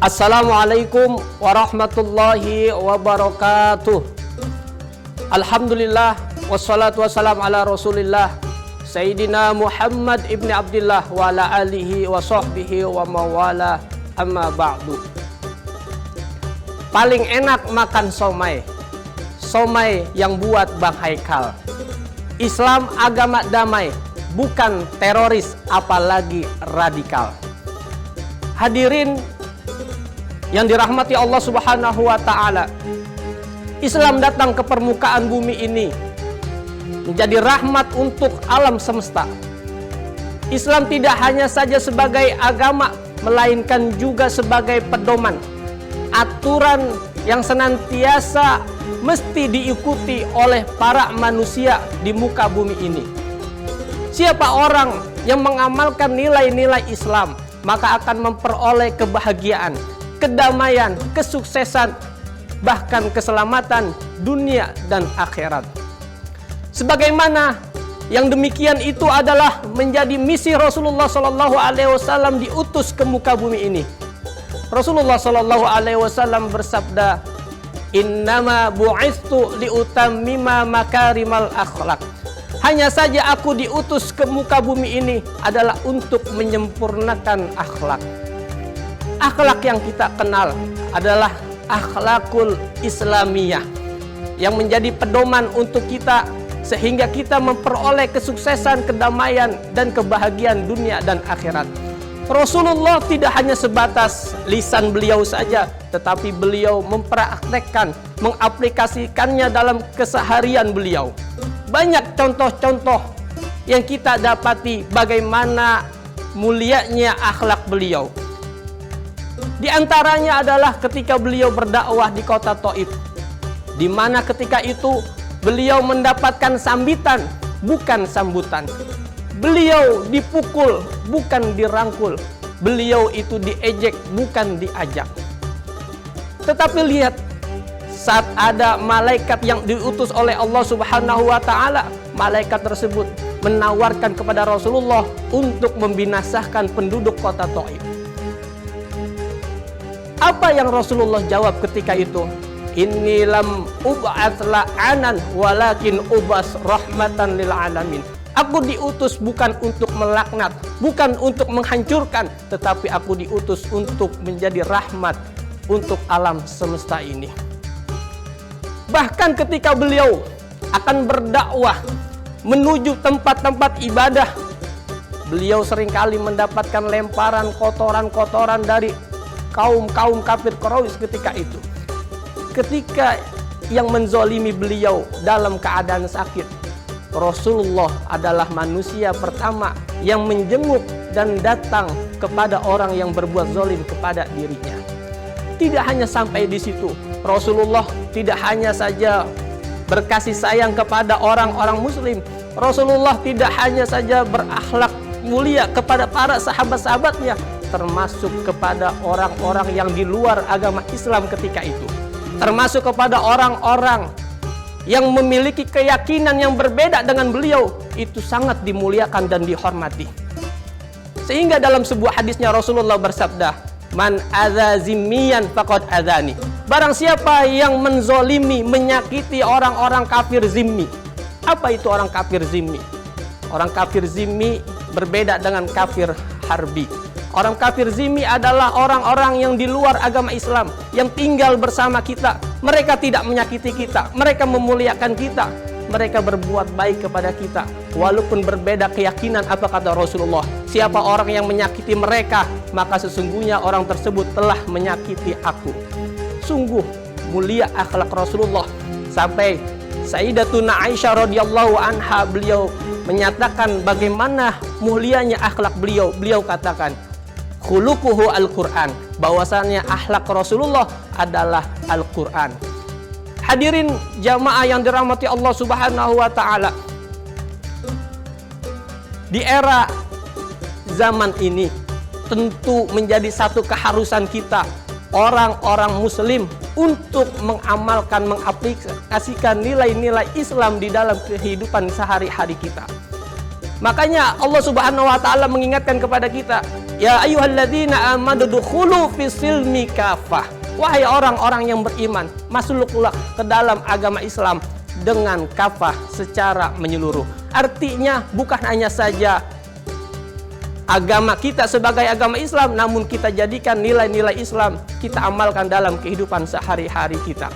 Assalamualaikum warahmatullahi wabarakatuh. Alhamdulillah wassalatu wassalam ala Rasulillah Sayyidina Muhammad ibn Abdillah wa ala alihi wa sahbihi wa mawala, amma ba'du. Paling enak makan somai. Somai yang buat Bang Haikal. Islam agama damai, bukan teroris apalagi radikal. Hadirin yang dirahmati Allah Subhanahu wa Ta'ala, Islam datang ke permukaan bumi ini menjadi rahmat untuk alam semesta. Islam tidak hanya saja sebagai agama, melainkan juga sebagai pedoman, aturan yang senantiasa mesti diikuti oleh para manusia di muka bumi ini. Siapa orang yang mengamalkan nilai-nilai Islam, maka akan memperoleh kebahagiaan, kedamaian, kesuksesan, bahkan keselamatan dunia dan akhirat. Sebagaimana yang demikian itu adalah menjadi misi Rasulullah SAW diutus ke muka bumi ini. Rasulullah SAW bersabda, "Innama bu'istu liutammima makarimal akhlak." Hanya saja aku diutus ke muka bumi ini adalah untuk menyempurnakan akhlak. Akhlak yang kita kenal adalah akhlakul Islamiyah yang menjadi pedoman untuk kita sehingga kita memperoleh kesuksesan, kedamaian, dan kebahagiaan dunia dan akhirat. Rasulullah tidak hanya sebatas lisan beliau saja, tetapi beliau mempraktekkan, mengaplikasikannya dalam keseharian beliau. Banyak contoh-contoh yang kita dapati bagaimana mulianya akhlak beliau. Di antaranya adalah ketika beliau berdakwah di kota Taif, di mana ketika itu beliau mendapatkan sambitan, bukan sambutan. Beliau dipukul, bukan dirangkul. Beliau itu diejek, bukan diajak. Tetapi lihat, saat ada malaikat yang diutus oleh Allah Subhanahu wa Ta'ala, malaikat tersebut menawarkan kepada Rasulullah untuk membinasakan penduduk kota Taif. Apa yang Rasulullah jawab ketika itu? Inni lam ub'ats la'anan walakin ubas rahmatan lil alamin. Aku diutus bukan untuk melaknat, bukan untuk menghancurkan, tetapi aku diutus untuk menjadi rahmat untuk alam semesta ini. Bahkan ketika beliau akan berdakwah menuju tempat-tempat ibadah, beliau seringkali mendapatkan lemparan kotoran-kotoran dari kaum kafir Quraisy ketika itu. Ketika yang menzolimi beliau dalam keadaan sakit, Rasulullah adalah manusia pertama yang menjenguk dan datang kepada orang yang berbuat zolim kepada dirinya. Tidak hanya sampai di situ, Rasulullah tidak hanya saja berkasih sayang kepada orang-orang muslim, Rasulullah tidak hanya saja berakhlak mulia kepada para sahabat-sahabatnya, termasuk kepada orang-orang yang di luar agama Islam ketika itu, termasuk kepada orang-orang yang memiliki keyakinan yang berbeda dengan beliau, itu sangat dimuliakan dan dihormati. Sehingga dalam sebuah hadisnya Rasulullah bersabda, "Man adza zimmiyan faqad adzani." Barang siapa yang menzolimi, menyakiti orang-orang kafir zimmi. Apa itu orang kafir zimmi? Orang kafir zimmi berbeda dengan kafir harbi. Orang kafir zimmi adalah orang-orang yang di luar agama Islam, yang tinggal bersama kita. Mereka tidak menyakiti kita, mereka memuliakan kita, mereka berbuat baik kepada kita. Walaupun berbeda keyakinan, apa kata Rasulullah? Siapa orang yang menyakiti mereka, maka sesungguhnya orang tersebut telah menyakiti aku. Sungguh mulia akhlak Rasulullah. Sampai Sayyidatuna Aisyah radhiyallahu anha, beliau menyatakan bagaimana mulianya akhlak beliau. Beliau katakan, khuluquhu Al-Quran, bahwasannya akhlak Rasulullah adalah Al-Quran. Hadirin jamaah yang dirahmati Allah Subhanahu wa Ta'ala, di era zaman ini tentu menjadi satu keharusan kita orang-orang muslim untuk mengamalkan, mengaplikasikan nilai-nilai Islam di dalam kehidupan sehari-hari kita. Makanya Allah Subhanahu wa Ta'ala mengingatkan kepada kita, Ya ayyuhalladzina amanu dukhulu fis-silmi kafah. Wahai orang-orang yang beriman, masuklah ke dalam agama Islam dengan kafah, secara menyeluruh. Artinya bukan hanya saja agama kita sebagai agama Islam, namun kita jadikan nilai-nilai Islam kita amalkan dalam kehidupan sehari-hari kita.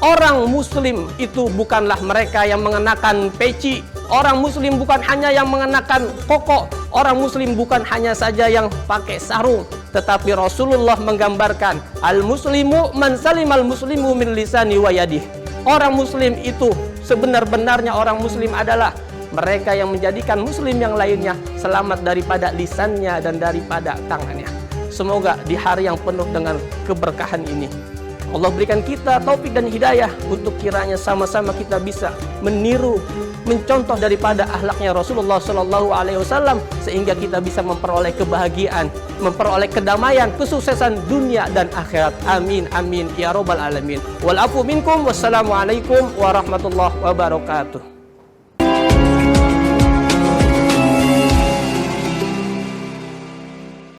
Orang muslim itu bukanlah mereka yang mengenakan peci. Orang muslim bukan hanya yang mengenakan koko. Orang muslim bukan hanya saja yang pakai sarung. Tetapi Rasulullah menggambarkan, al-muslimu man salimal muslimu min lisani wa yadih. Orang muslim itu sebenar-benarnya orang muslim adalah mereka yang menjadikan muslim yang lainnya selamat daripada lisannya dan daripada tangannya. Semoga di hari yang penuh dengan keberkahan ini Allah berikan kita taufik dan hidayah untuk kiranya sama-sama kita bisa meniru, mencontoh daripada akhlaknya Rasulullah SAW, sehingga kita bisa memperoleh kebahagiaan, memperoleh kedamaian, kesuksesan dunia dan akhirat. Amin amin ya robbal alamin. Wal afu minkum. Wassalamualaikum warahmatullahi wabarakatuh.